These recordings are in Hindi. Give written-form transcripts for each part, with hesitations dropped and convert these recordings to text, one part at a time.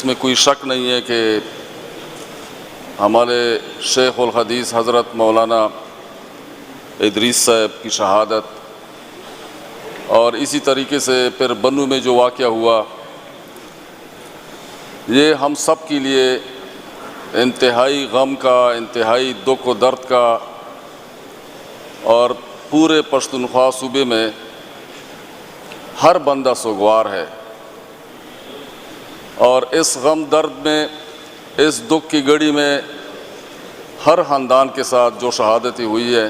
इसमें कोई शक नहीं है कि हमारे शेख उल हदीस हज़रत मौलाना इदरीस साहब की शहादत और इसी तरीके से फिर बन्नू में जो वाक़या हुआ, ये हम सब के लिए इंतहाई गम का, इंतहाई दुख व दर्द का और पूरे पश्तूनख्वा सूबे में हर बंदा सोगवार है। और इस गम दर्द में, इस दुख की घड़ी में हर ख़ानदान के साथ जो शहादती हुई है,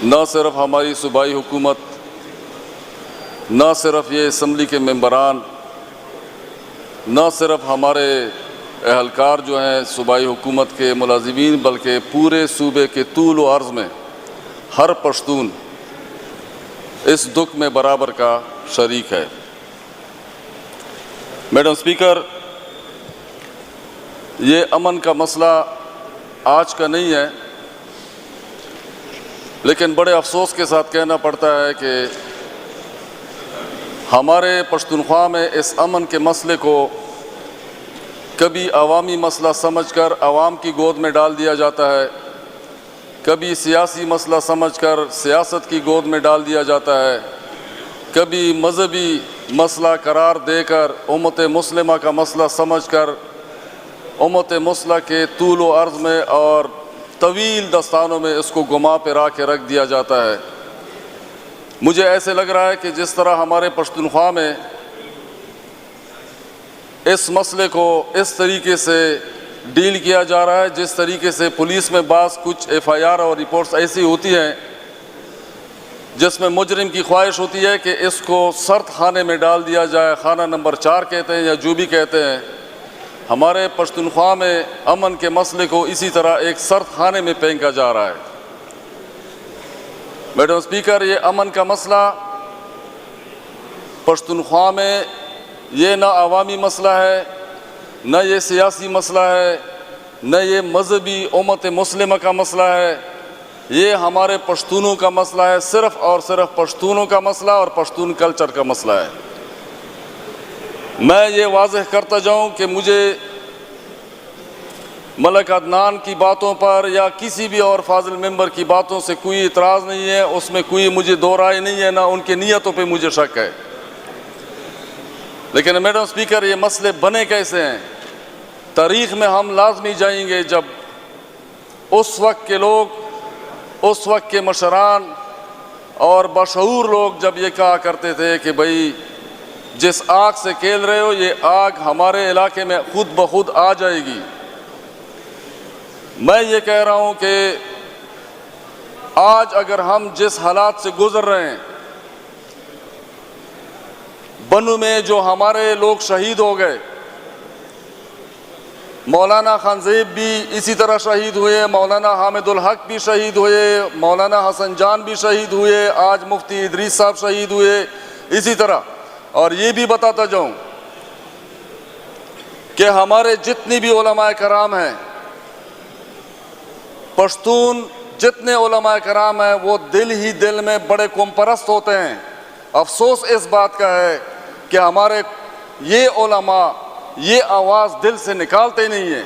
न सिर्फ़ हमारी सूबाई हुकूमत, न सिर्फ़ ये असम्बली के मेंबरान, न सिर्फ़ हमारे एहलकार जो हैं सूबाई हुकूमत के मुलाजिमीन, बल्कि पूरे सूबे के तूल व अर्ज़ में हर पश्तून इस दुख में बराबर का शरीक है। मैडम स्पीकर, ये अमन का मसला आज का नहीं है, लेकिन बड़े अफसोस के साथ कहना पड़ता है कि हमारे पश्तूनख्वा में इस अमन के मसले को कभी अवामी मसला समझकर अवाम की गोद में डाल दिया जाता है, कभी सियासी मसला समझकर सियासत की गोद में डाल दिया जाता है, कभी मजहबी मसला करार देकर उम्मत मुस्लिमा का मसला समझकर उम्मत मुस्लिमा के तूल व अर्ज़ में और तवील दस्तानों में इसको गुमा पे रख दिया जाता है। मुझे ऐसे लग रहा है कि जिस तरह हमारे पश्तूनख्वा में इस मसले को इस तरीके से डील किया जा रहा है, जिस तरीके से पुलिस में बाज़ कुछ FIR और रिपोर्ट्स ऐसी होती हैं जिसमें मुजरिम की ख्वाहिश होती है कि इसको सर्द खाने में डाल दिया जाए, खाना नंबर 4 कहते हैं या जो भी कहते हैं। हमारे पश्तूनख्वा में अमन के मसले को इसी तरह एक सर्द खाने में फेंका जा रहा है। मैडम स्पीकर, ये अमन का मसला पश्तूनख्वा में ये ना अवामी मसला है, न ये सियासी मसला है, न ये मजहबी उम्मत मुस्लिमा का मसला है, ये हमारे पश्तूनों का मसला है, सिर्फ़ और सिर्फ पश्तूनों का मसला और पश्तून कल्चर का मसला है। मैं ये वाज़ेह करता जाऊँ कि मुझे मलक अदनान की बातों पर या किसी भी और फाजिल मेंबर की बातों से कोई इतराज़ नहीं है, उसमें कोई मुझे दो राय नहीं है, ना उनकी नीयतों पे मुझे शक है। लेकिन मैडम स्पीकर, ये मसले बने कैसे हैं? तारीख़ में हम लाजमी जाएंगे जब उस वक्त के लोग, उस वक्त के मशरान और बशऊर लोग जब ये कहा करते थे कि भाई जिस आग से खेल रहे हो, ये आग हमारे इलाके में खुद ब खुद आ जाएगी। मैं ये कह रहा हूँ कि आज अगर हम जिस हालात से गुजर रहे हैं, बन्नू में जो हमारे लोग शहीद हो गए, मौलाना खंजेब भी इसी तरह शहीद हुए, मौलाना हामिदुल हक भी शहीद हुए, मौलाना हसन जान भी शहीद हुए, आज मुफ्ती इदरीस साहब शहीद हुए, इसी तरह। और ये भी बताता जाऊं कि हमारे जितनी भी उलमाए कराम हैं, पश्तून जितने उलमाए कराम हैं, वो दिल ही दिल में बड़े कौमपरस्त होते हैं। अफसोस इस बात का है कि हमारे ये उलमा ये आवाज़ दिल से निकालते नहीं है।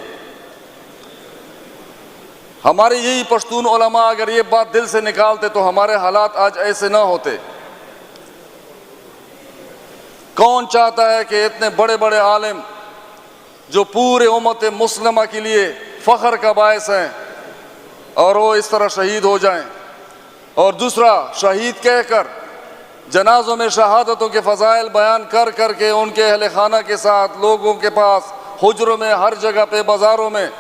हमारे यही पश्तून उलमा अगर ये बात दिल से निकालते तो हमारे हालात आज ऐसे ना होते। कौन चाहता है कि इतने बड़े बड़े आलिम जो पूरे उम्मत मुस्लिमा के लिए फ़ख्र का बायस हैं और वो इस तरह शहीद हो जाएं? और दूसरा, शहीद कहकर जनाजों में शहादतों के फ़ज़ाइल बयान कर कर के उनके अहले खाना के साथ लोगों के पास हुजरों में, हर जगह पे, बाज़ारों में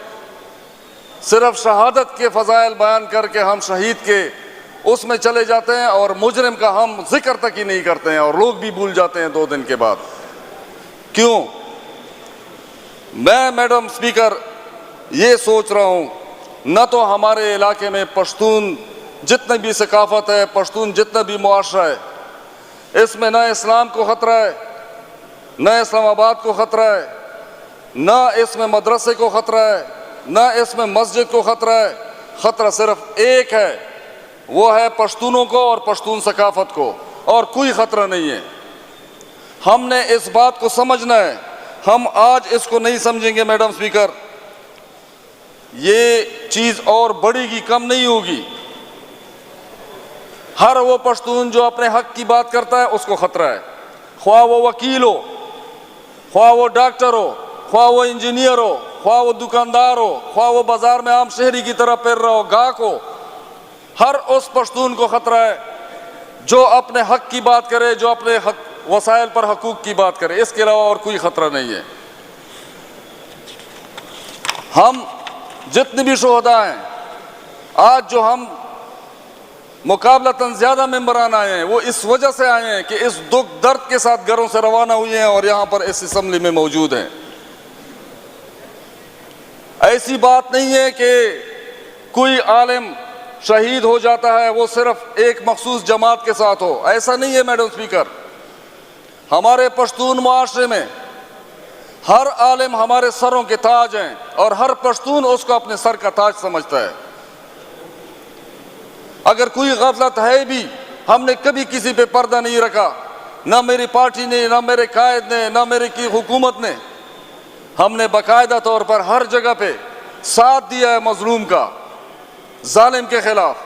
सिर्फ शहादत के फ़ज़ाइल बयान करके हम शहीद के उसमें चले जाते हैं और मुजरिम का हम जिक्र तक ही नहीं करते हैं और लोग भी भूल जाते हैं 2 दिन के बाद। क्यों? मैं मैडम स्पीकर ये सोच रहा हूँ, न तो हमारे इलाके में पश्तून जितनी भी सकाफत है, पश्तून जितना भी मुआशरा है, इसमें न इस्लाम को ख़तरा है, न इस्लामाबाद को ख़तरा है, न इसमें मदरसे को ख़तरा है, न इसमें मस्जिद को ख़तरा है। ख़तरा सिर्फ एक है, वो है पश्तूनों को और पश्तून सकाफत को, और कोई ख़तरा नहीं है। हमने इस बात को समझना है हम आज इसको नहीं समझेंगे मैडम स्पीकर, ये चीज और बढ़ेगी, कम नहीं होगी। हर वो पश्तून जो अपने हक की बात करता है उसको खतरा है, ख्वाह वो वकील हो, ख्वाह वो डॉक्टर हो, ख्वाह वो इंजीनियर हो, ख्वाह वो दुकानदार हो, ख्वाह वो बाजार में आम शहरी की तरह पैर रहा हो, गाहक हो। हर उस पश्तून को खतरा है जो अपने हक की बात करे, जो अपने हक वसाइल पर हकूक की बात करे। इसके अलावा और कोई खतरा नहीं है। हम जितने भी शोहदा हैं, आज जो हम मुकाबलतन ज्यादा मेंबरान आए हैं, वो इस वजह से आए हैं कि इस दुख दर्द के साथ घरों से रवाना हुए हैं और यहां पर इस असेंबली में मौजूद हैं। ऐसी बात नहीं है कि कोई आलिम शहीद हो जाता है वो सिर्फ एक मखसूस जमात के साथ हो, ऐसा नहीं है मैडम स्पीकर। हमारे पश्तून मुआशरे में हर आलिम हमारे सरों के ताज हैं और हर पश्तून उसको अपने सर का ताज समझता है। अगर कोई गफलत है भी, हमने कभी किसी पे पर्दा नहीं रखा, ना मेरी पार्टी ने, ना मेरे कायद ने, ना मेरी की हुकूमत ने। हमने बाकायदा तौर पर हर जगह पे साथ दिया है मजलूम का, जालिम के खिलाफ।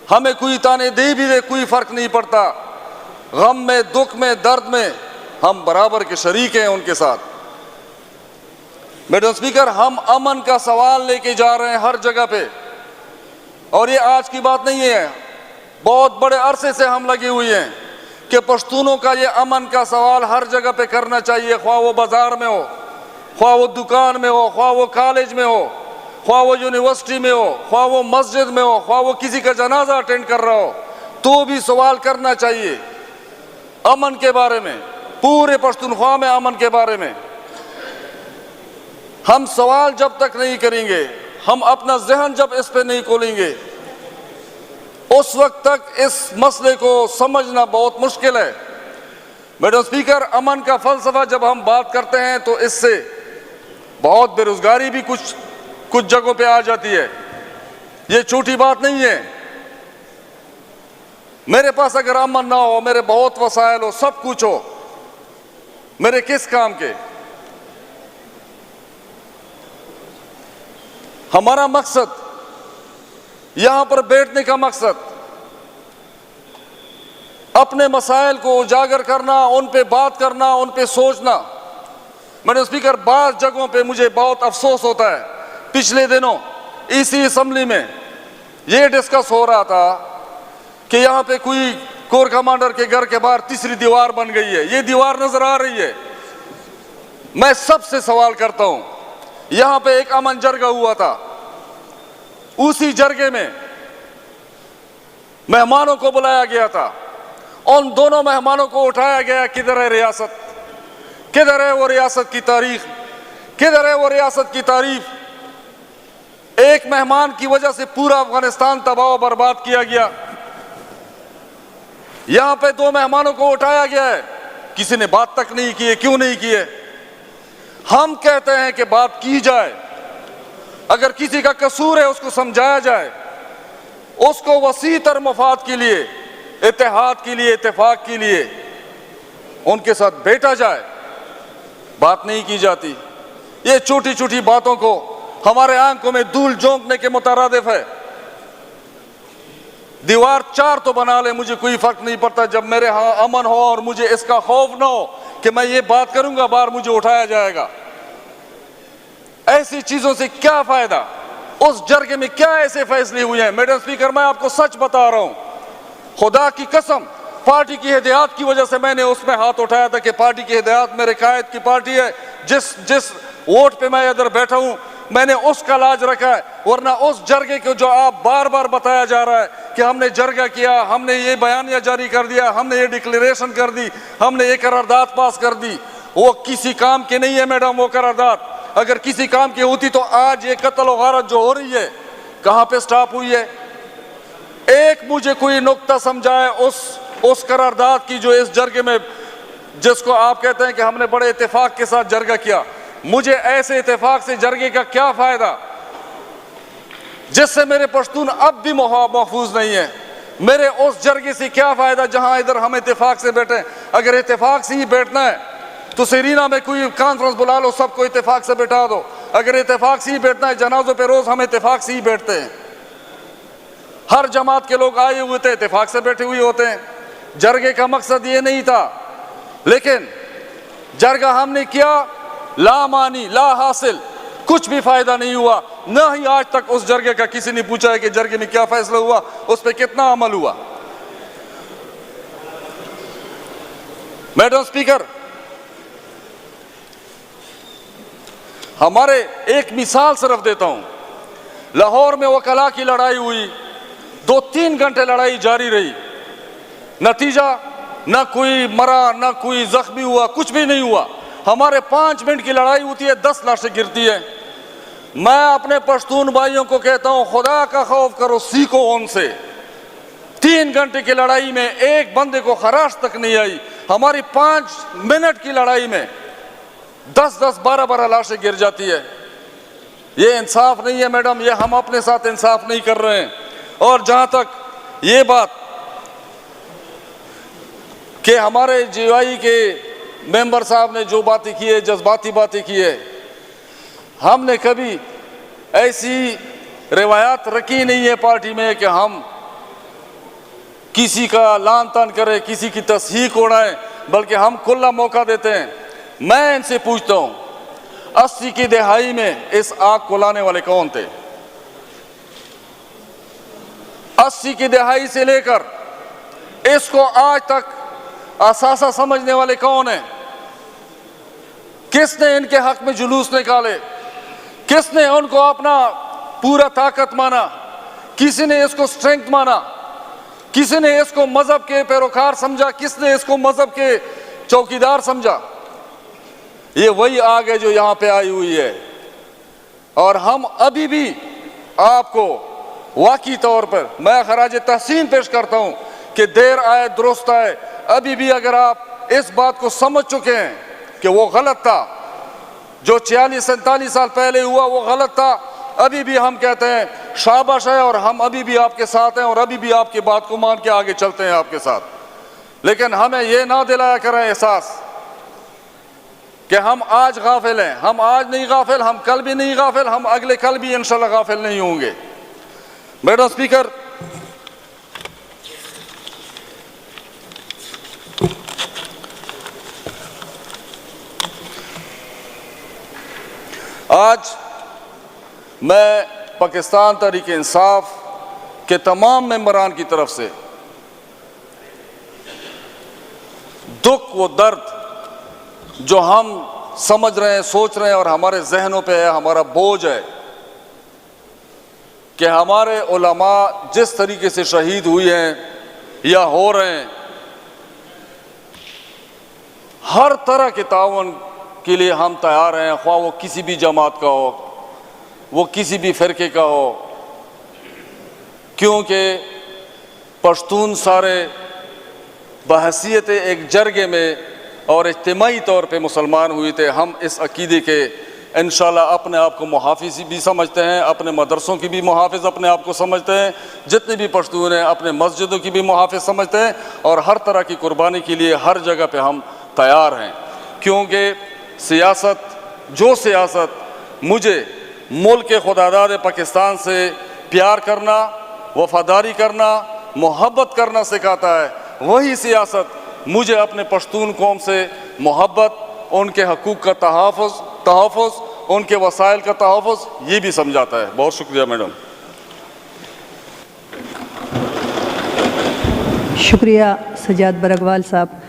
हमें कोई ताने दे भी दे, कोई फर्क नहीं पड़ता। गम में, दुख में, दर्द में हम बराबर के शरीक हैं उनके साथ। मैडम स्पीकर, हम अमन का सवाल लेके जा रहे हैं हर जगह पे, और ये आज की बात नहीं है, बहुत बड़े अरसे से हम लगे हुए हैं कि पश्तूनों का ये अमन का सवाल हर जगह पे करना चाहिए, ख्वाह वो बाजार में हो, ख्वाह वो दुकान में हो, ख्वाह वो कॉलेज में हो, ख्वाह वो यूनिवर्सिटी में हो, ख्वाह वो मस्जिद में हो, ख्वाह वो किसी का जनाजा अटेंड कर रहा हो, तो भी सवाल करना चाहिए अमन के बारे में, पूरे पश्तूनख्वा में अमन के बारे में। हम सवाल जब तक नहीं करेंगे, हम अपना जहन जब इस पे नहीं खोलेंगे, उस वक्त तक इस मसले को समझना बहुत मुश्किल है। मैडम स्पीकर, अमन का फलसफा जब हम बात करते हैं तो इससे बहुत बेरोजगारी भी कुछ जगहों पे आ जाती है। ये छोटी बात नहीं है। मेरे पास अगर अमन ना हो, मेरे बहुत वसाइल हो, सब कुछ हो, मेरे किस काम के? हमारा मकसद, यहां पर बैठने का मकसद, अपने मसाइल को उजागर करना, उन पे बात करना, उन पे सोचना। मैडम स्पीकर, बाज़ जगहों पे मुझे बहुत अफसोस होता है। पिछले दिनों इसी असेंबली में ये डिस्कस हो रहा था कि यहां पे कोई कोर कमांडर के घर के बाहर तीसरी दीवार बन गई है। ये दीवार नजर आ रही है। मैं सबसे सवाल करता हूं, यहां पे एक अमन जरगा हुआ था, उसी जरगे में मेहमानों को बुलाया गया था, उन दोनों मेहमानों को उठाया गया। किधर है रियासत? किधर है वो रियासत की तारीख? किधर है वो रियासत की तारीफ? एक मेहमान की वजह से पूरा अफगानिस्तान तबाह बर्बाद किया गया। यहां पे दो मेहमानों को उठाया गया है, किसी ने बात तक नहीं की है। क्यों नहीं की है? हम कहते हैं कि बात की जाए, अगर किसी का कसूर है उसको समझाया जाए, उसको वसीतर मफाद के लिए, इत्तेहाद के लिए, इत्तेफाक के लिए उनके साथ बैठा जाए। बात नहीं की जाती। ये छोटी छोटी बातों को हमारे आंखों में धूल झोंकने के मुतरादिफ है। दीवार 4 तो बना ले, मुझे कोई फर्क नहीं पड़ता, जब मेरे यहां अमन हो और मुझे इसका खौफ ना हो कि मैं ये बात करूंगा बाहर मुझे उठाया जाएगा। ऐसी चीजों से क्या फायदा? उस जरगे में क्या ऐसे फैसले हुए हैं? मैडम स्पीकर, मैं आपको सच बता रहा हूं, खुदा की कसम, पार्टी की हिदायत की वजह से मैंने उसमें हाथ उठाया था कि पार्टी की हिदायत मेरे कायद की पार्टी है। जिस वोट पे मैं इधर बैठा हूं, मैंने उसका लाज रखा है। वरना उस जरगे को जो आप बार बार बताया जा रहा है कि हमने जरगा किया, हमने ये बयानिया जारी कर दिया, हमने ये डिक्लेरेशन कर दी, हमने ये करारदाद पास कर दी, वो किसी काम की नहीं है मैडम। वो करारदाद अगर किसी काम की होती तो आज ये कत्ल और गारत जो हो रही है कहां पे स्टॉप हुई है? एक मुझे कोई नुक्ता समझाए उस करारदाद की जो इस जरगे में, जिसको आप कहते हैं कि हमने बड़े इत्तेफाक के साथ जरगा किया। मुझे ऐसे इत्तेफाक से जरगे का क्या फायदा जिससे मेरे पश्तून अब भी महफूज नहीं है? मेरे उस जरगे से क्या फायदा जहां इधर हम इत्तेफाक से बैठे? अगर इत्तेफाक से ही बैठना है तो सेरीना में कोई कॉन्फ्रेंस बुला लो, सबको इत्तेफाक से बैठा दो। अगर इत्तेफाक से ही बैठना है, जनाजों पे रोज हम इत्तेफाक से ही बैठते हैं, हर जमात के लोग आए हुए थे, इत्तेफाक से बैठे हुए होते हैं। जरगे का मकसद ये नहीं था, लेकिन जरगा हमने किया, ला मानी ला हासिल, कुछ भी फायदा नहीं हुआ। न ही आज तक उस जरगे का किसी ने पूछा है कि जरगे में क्या फैसला हुआ, उस पर कितना अमल हुआ। मैडम स्पीकर, हमारे एक मिसाल सिर्फ देता हूं, लाहौर में वकला की लड़ाई हुई, 2-3 घंटे लड़ाई जारी रही, नतीजा न कोई मरा न कोई जख्मी हुआ, कुछ भी नहीं हुआ। हमारे 5 मिनट की लड़ाई होती है, 10 लाशें गिरती है। मैं अपने पश्तून भाइयों को कहता हूं, खुदा का खौफ करो, सीखो उनसे। 3 घंटे की लड़ाई में एक बंदे को खराश तक नहीं आई। हमारी 5 मिनट की लड़ाई में 10-10, 12-12 लाशें गिर जाती है। ये इंसाफ नहीं है मैडम, ये हम अपने साथ इंसाफ नहीं कर रहे हैं। और जहां तक ये बात कि हमारे जीवाई के मेंबर साहब ने जो बातें की है, जज्बाती बातें की है, हमने कभी ऐसी रिवायात रखी नहीं है पार्टी में कि हम किसी का लान तान करें, किसी की तस्हीक उड़ाएं, बल्कि हम खुला मौका देते हैं। मैं इनसे पूछता हूं, 80 की दहाई में इस आग को लाने वाले कौन थे? 80 की दहाई से लेकर इसको आज तक असासा समझने वाले कौन है? किसने इनके हक में जुलूस निकाले? किसने उनको अपना पूरा ताकत माना? किसी ने इसको स्ट्रेंथ माना? किसी ने इसको मजहब के पैरोकार समझा? किसने इसको मजहब के चौकीदार समझा? ये वही आग है जो यहां पे आई हुई है। और हम अभी भी आपको वाकई तौर पर मैं खराज तहसीन पेश करता हूं कि देर आए दुरुस्त आए। अभी भी अगर आप इस बात को समझ चुके हैं कि वो गलत था, जो 46-47 साल पहले हुआ वो गलत था, अभी भी हम कहते हैं शाबाश है, और हम अभी भी आपके साथ हैं, और अभी भी आपकी बात को मान के आगे चलते हैं आपके साथ। लेकिन हमें यह ना दिलाया करें एहसास कि हम आज गाफिल हैं। हम आज नहीं गाफिल, हम कल भी नहीं गाफिल, हम अगले कल भी इंशाल्लाह गाफिल नहीं होंगे। मैडम स्पीकर, आज मैं पाकिस्तान तहरीक इंसाफ के तमाम मेंबरान की तरफ से दुख व दर्द जो हम समझ रहे हैं, सोच रहे हैं और हमारे जहनों पे है, हमारा बोझ है कि हमारे उलमा जिस तरीके से शहीद हुए हैं या हो रहे हैं, हर तरह के ताउन के लिए हम तैयार हैं, ख्वाह वो किसी भी जमात का हो, वो किसी भी फ़िरके का हो, क्योंकि पश्तून सारे बहसीयत एक जरगे में और इज्तिमाई तौर पे मुसलमान हुए थे। हम इस अकीदे के इंशाल्लाह अपने आप को मुहाफिज भी समझते हैं, अपने मदरसों की भी मुहाफिज अपने आप को समझते हैं, जितने भी पश्तून हैं अपने मस्जिदों की भी मुहाफिज समझते हैं, और हर तरह की कुर्बानी के लिए हर जगह पे हम तैयार हैं। क्योंकि सियासत, जो सियासत मुझे मुल्क खुदादाद पाकिस्तान से प्यार करना, वफादारी करना, मोहब्बत करना सिखाता है, वही सियासत मुझे अपने पश्तून कौम से मोहब्बत, उनके हकूक़ का तहफ़्फ़ुज़, उनके वसाइल का तहफ़्फ़ुज़ ये भी समझाता है। बहुत शुक्रिया मैडम। शुक्रिया सजाद बरगवाल साहब।